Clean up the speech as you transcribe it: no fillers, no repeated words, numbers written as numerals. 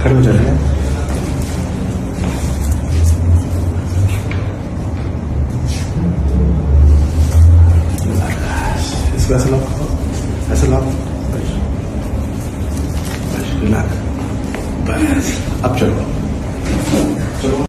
खड़े हो जाए। इसको ऐसा लाओ, ऐसा लाओ, बस बस रिलैक्स, बस अब चलो चलो।